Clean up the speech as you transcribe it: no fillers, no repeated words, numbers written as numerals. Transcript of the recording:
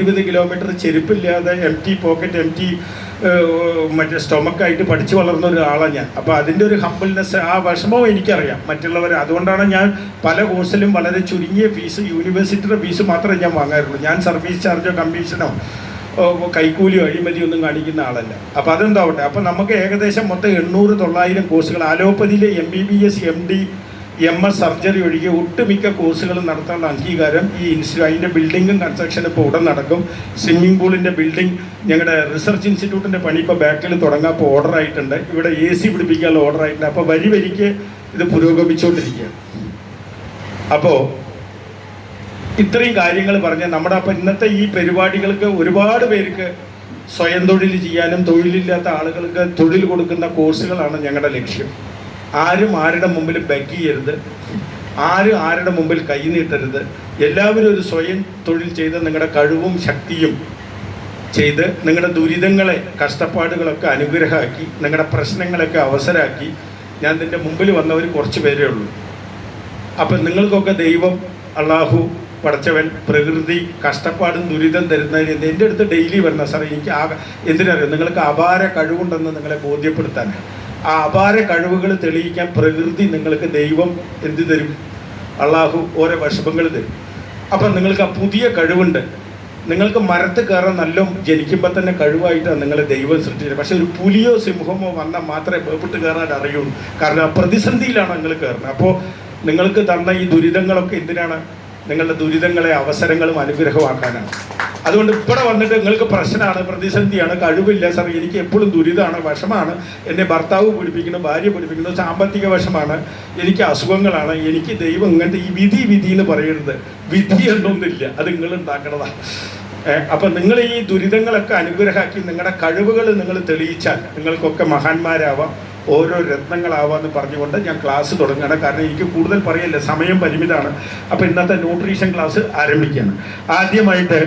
20 kilometre ചെരുപ്പില്ലാതെ pocket മറ്റേ സ്റ്റൊമക്കായിട്ട് പഠിച്ചു വളർന്ന ഒരാളാണ് ഞാൻ. അപ്പോൾ അതിൻ്റെ ഒരു ഹംബിൾനെസ്, ആ വിഷമവും എനിക്കറിയാം മറ്റുള്ളവർ. അതുകൊണ്ടാണ് ഞാൻ പല കോഴ്സിലും വളരെ ചുരുങ്ങിയ ഫീസ്, യൂണിവേഴ്സിറ്റിയുടെ ഫീസ് മാത്രമേ ഞാൻ വാങ്ങാറുള്ളൂ. ഞാൻ സർവീസ് ചാർജോ കമ്മീഷനോ കൈക്കൂലിയോ അഴിമതിയൊന്നും കാണിക്കുന്ന ആളല്ല. അപ്പോൾ അതെന്താവട്ടെ. അപ്പോൾ നമുക്ക് ഏകദേശം മൊത്തം 800-900 കോഴ്സുകൾ, അലോപ്പതിയിലെ MBBS MD MS സർജറി ഒഴികെ ഒട്ടുമിക്ക കോഴ്സുകളും നടത്താനുള്ള അംഗീകാരം ഈ അതിൻ്റെ ബിൽഡിങ്ങും കൺസ്ട്രക്ഷനും ഇപ്പോൾ ഉടൻ നടക്കും. സ്വിമ്മിംഗ് പൂളിൻ്റെ ബിൽഡിംഗ്, ഞങ്ങളുടെ റിസർച്ച് ഇൻസ്റ്റിറ്റ്യൂട്ടിൻ്റെ പണി ഇപ്പോൾ ബാക്കിൽ തുടങ്ങാൻ ഇപ്പോൾ ഓർഡർ ആയിട്ടുണ്ട്. ഇവിടെ AC പിടിപ്പിക്കാനുള്ള ഓർഡർ ആയിട്ടുണ്ട്. അപ്പോൾ വരിക്ക് ഇത് പുരോഗമിച്ചുകൊണ്ടിരിക്കുകയാണ്. അപ്പോൾ ഇത്രയും കാര്യങ്ങൾ പറഞ്ഞ് നമ്മുടെ അപ്പോൾ ഇന്നത്തെ ഈ പരിപാടികൾക്ക് ഒരുപാട് പേർക്ക് സ്വയം തൊഴിൽ ചെയ്യാനും തൊഴിലില്ലാത്ത ആളുകൾക്ക് തൊഴിൽ കൊടുക്കുന്ന കോഴ്സുകളാണ് ഞങ്ങളുടെ ലക്ഷ്യം. ആരും ആരുടെ മുമ്പിൽ ബെഗ് ചെയ്യരുത്, ആരും ആരുടെ മുമ്പിൽ കൈ നീട്ടരുത്. എല്ലാവരും ഒരു സ്വയം തൊഴിൽ ചെയ്ത് നിങ്ങളുടെ കഴിവും ശക്തിയും ചെയ്ത് നിങ്ങളുടെ ദുരിതങ്ങളെ, കഷ്ടപ്പാടുകളൊക്കെ അനുഗ്രഹമാക്കി, നിങ്ങളുടെ പ്രശ്നങ്ങളൊക്കെ അവസരമാക്കി. ഞാൻ ഇതിൻ്റെ മുമ്പിൽ വന്നവർ കുറച്ച് പേരേ ഉള്ളൂ. അപ്പം നിങ്ങൾക്കൊക്കെ ദൈവം, അള്ളാഹു, പടച്ചവൻ, പ്രകൃതി കഷ്ടപ്പാടും ദുരിതം തരുന്നതിന് എൻ്റെ അടുത്ത് ഡെയിലി വരുന്ന സാർ എനിക്ക് എന്തിനറിയാം, നിങ്ങൾക്ക് അപാര കഴിവുണ്ടെന്ന് നിങ്ങളെ ബോധ്യപ്പെടുത്താൻ. ആ അപാര കഴിവുകൾ തെളിയിക്കാൻ പ്രകൃതി നിങ്ങൾക്ക്, ദൈവം എന്ത് തരും? അള്ളാഹു ഓരോ വിഷമങ്ങൾ തരും. അപ്പം നിങ്ങൾക്ക് ആ പുതിയ കഴിവുണ്ട്. നിങ്ങൾക്ക് മരത്ത് കയറാൻ നല്ല ജനിക്കുമ്പോൾ തന്നെ കഴിവായിട്ടാണ് നിങ്ങളെ ദൈവം സൃഷ്ടിച്ചത്. പക്ഷെ ഒരു പുലിയോ സിംഹമോ വന്നാൽ മാത്രമേ വേപ്പിട്ട് കയറാൻ അറിയുള്ളൂ. കാരണം ആ പ്രതിസന്ധിയിലാണ് നിങ്ങൾ കയറുന്നത്. അപ്പോൾ നിങ്ങൾക്ക് തന്ന ഈ ദുരിതങ്ങളൊക്കെ എന്തിനാണ്? നിങ്ങളുടെ ദുരിതങ്ങളെ അവസരങ്ങളും അനുഗ്രഹമാക്കാനാണ്. അതുകൊണ്ട് ഇവിടെ വന്നിട്ട് നിങ്ങൾക്ക് പ്രശ്നമാണ്, പ്രതിസന്ധിയാണ്, കഴിവില്ല സാർ, എനിക്ക് എപ്പോഴും ദുരിതമാണ്, വിഷമാണ്, എന്നെ ഭർത്താവ് പിടിപ്പിക്കുന്നു, ഭാര്യ പിടിപ്പിക്കുന്നു, സാമ്പത്തിക വിഷമാണ്, എനിക്ക് അസുഖങ്ങളാണ്, എനിക്ക് ദൈവം ഇങ്ങനത്തെ ഈ വിധി എന്ന് പറയരുത്. വിധി എന്നൊന്നുമില്ല, അത് നിങ്ങൾ ഉണ്ടാക്കണതാണ്. അപ്പം നിങ്ങൾ ഈ ദുരിതങ്ങളൊക്കെ അനുഗ്രഹമാക്കി നിങ്ങളുടെ കഴിവുകൾ നിങ്ങൾ തെളിയിച്ചാൽ നിങ്ങൾക്കൊക്കെ മഹാന്മാരാവാം, ഓരോ രത്നങ്ങളാവാമെന്ന് പറഞ്ഞുകൊണ്ട് ഞാൻ ക്ലാസ് തുടങ്ങുകയാണ്. കാരണം എനിക്ക് കൂടുതൽ പറയല്ല, സമയം പരിമിതമാണ്. അപ്പോൾ ഇന്നത്തെ ന്യൂട്രീഷൻ ക്ലാസ് ആരംഭിക്കുകയാണ്. ആദ്യമായിട്ട്